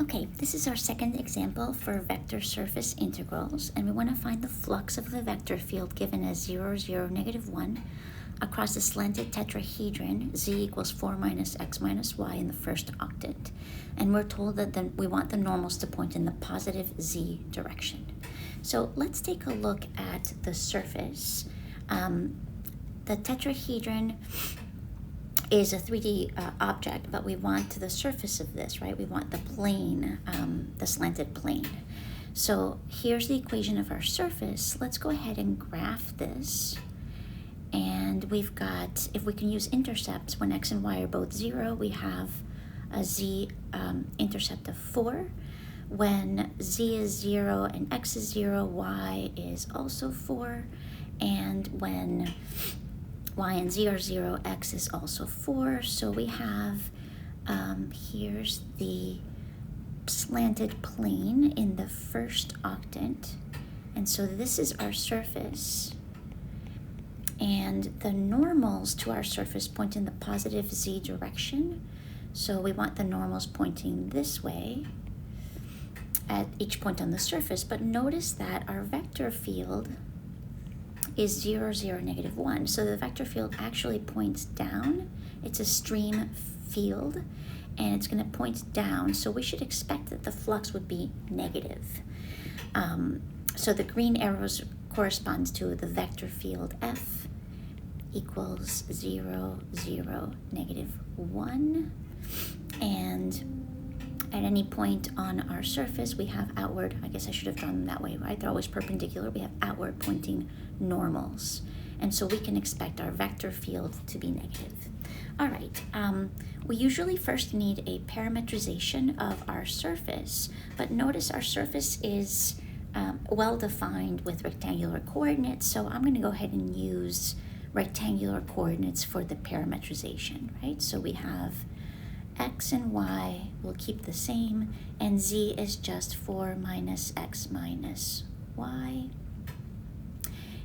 Okay, this is our second example for vector surface integrals, and we want to find the flux of the vector field given as 0, 0, -1 across the slanted tetrahedron z equals 4 minus x minus y in the first octant. And we're told that we want the normals to point in the positive z direction. So let's take a look at the surface. The tetrahedron is a 3D object, but we want the surface of this, right? We want the plane, the slanted plane. So here's the equation of our surface. Let's go ahead and graph this. And we've got, if we can use intercepts, when x and y are both 0, we have a z intercept of 4. When z is 0 and x is 0, y is also 4. And when y and z are 0, x is also 4. So we have, here's the slanted plane in the first octant. And so this is our surface. And the normals to our surface point in the positive z direction. So we want the normals pointing this way at each point on the surface. But notice that our vector field is 0, 0, -1. So the vector field actually points down. It's a stream field, and it's going to point down. So we should expect that the flux would be negative. So the green arrows corresponds to the vector field F equals 0, 0, -1. And at any point on our surface, we have outward, I guess I should have drawn them that way, right? They're always perpendicular. We have outward pointing normals. And so we can expect our vector field to be negative. All right, we usually first need a parametrization of our surface, but notice our surface is well-defined with rectangular coordinates, so I'm going to go ahead and use rectangular coordinates for the parametrization, right? So we have x and y will keep the same, and z is just 4 minus x minus y.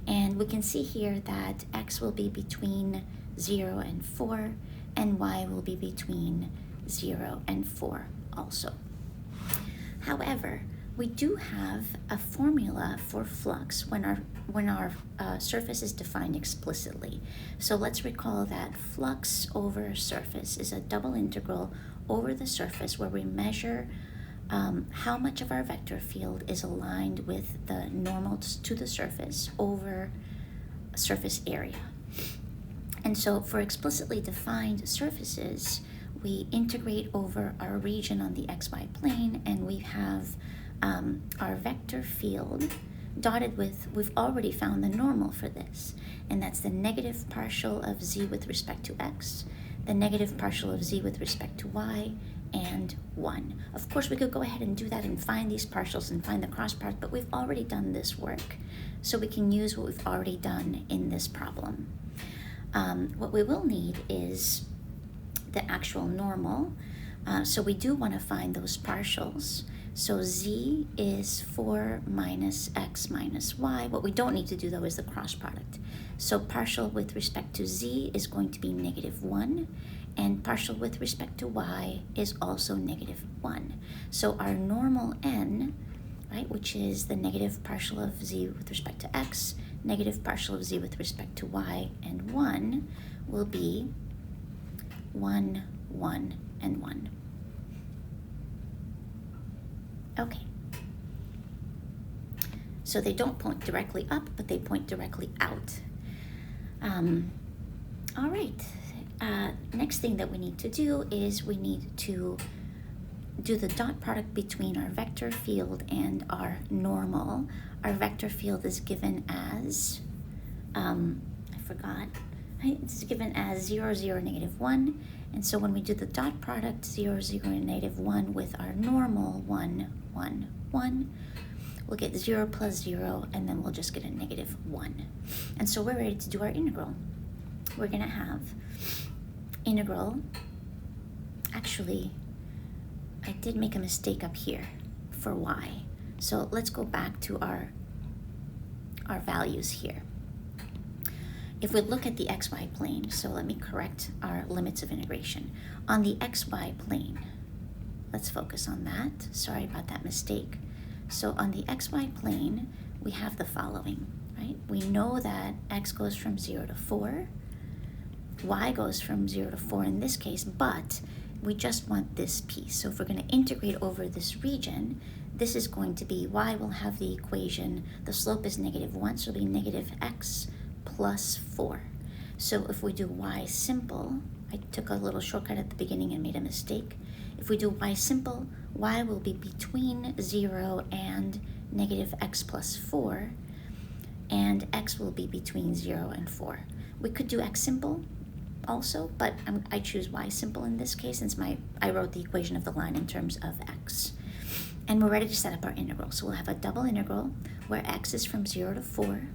And we can see here that x will be between 0 and 4, and y will be between 0 and 4 also. However, we do have a formula for flux when our surface is defined explicitly. So let's recall that flux over surface is a double integral over the surface where we measure how much of our vector field is aligned with the normals to the surface over surface area. And so for explicitly defined surfaces, we integrate over our region on the xy plane, and we have our vector field dotted with, we've already found the normal for this, and that's the negative partial of z with respect to x, the negative partial of z with respect to y, and 1. Of course, we could go ahead and do that and find these partials and find the cross product, but we've already done this work, so we can use what we've already done in this problem. What we will need is the actual normal, so we do want to find those partials. So z is 4 minus x minus y. What we don't need to do, though, is the cross product. So partial with respect to z is going to be -1, and partial with respect to y is also -1. So our normal n, right, which is the negative partial of z with respect to x, negative partial of z with respect to y, and 1, will be 1, 1, and 1. Okay, so they don't point directly up, but they point directly out. All right, next thing that we need to do is we need to do the dot product between our vector field and our normal. Our vector field is given as, I forgot, right? It's given as 0, 0, -1. And so when we do the dot product, 0, 0, and -1 with our normal 1, 1, 1, we'll get 0 plus 0, and then we'll just get a -1. And so we're ready to do our integral. We're going to have integral, actually, I did make a mistake up here for y. So let's go back to our values here. If we look at the xy plane, so let me correct our limits of integration. On the xy plane, let's focus on that. Sorry about that mistake. So on the xy plane, we have the following, right? We know that x goes from 0 to 4, y goes from 0 to 4 in this case, but we just want this piece. So if we're going to integrate over this region, this is going to be, y will have the equation, the slope is -1, so it'll be negative x plus 4. So if we do y simple, I took a little shortcut at the beginning and made a mistake. If we do y simple, y will be between 0 and negative x plus 4, and x will be between 0 and 4. We could do x simple also, but I choose y simple in this case since I wrote the equation of the line in terms of x. And we're ready to set up our integral. So we'll have a double integral where x is from 0 to 4,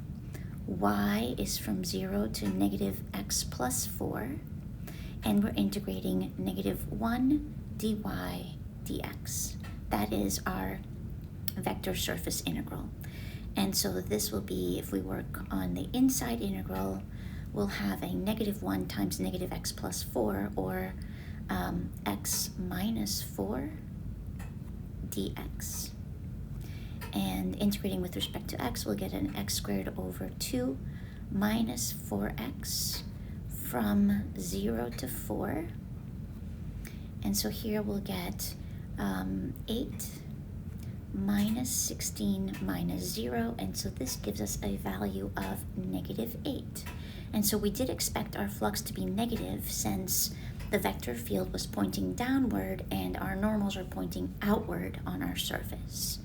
y is from 0 to negative x plus 4, and we're integrating -1 dy dx. That is our vector surface integral. And so this will be, if we work on the inside integral, we'll have a -1 times negative x plus 4, or x minus 4 dx. And integrating with respect to x, we'll get an x squared over 2 minus 4x from 0 to 4. And so here we'll get 8 minus 16 minus 0, and so this gives us a value of -8. And so we did expect our flux to be negative since the vector field was pointing downward and our normals are pointing outward on our surface.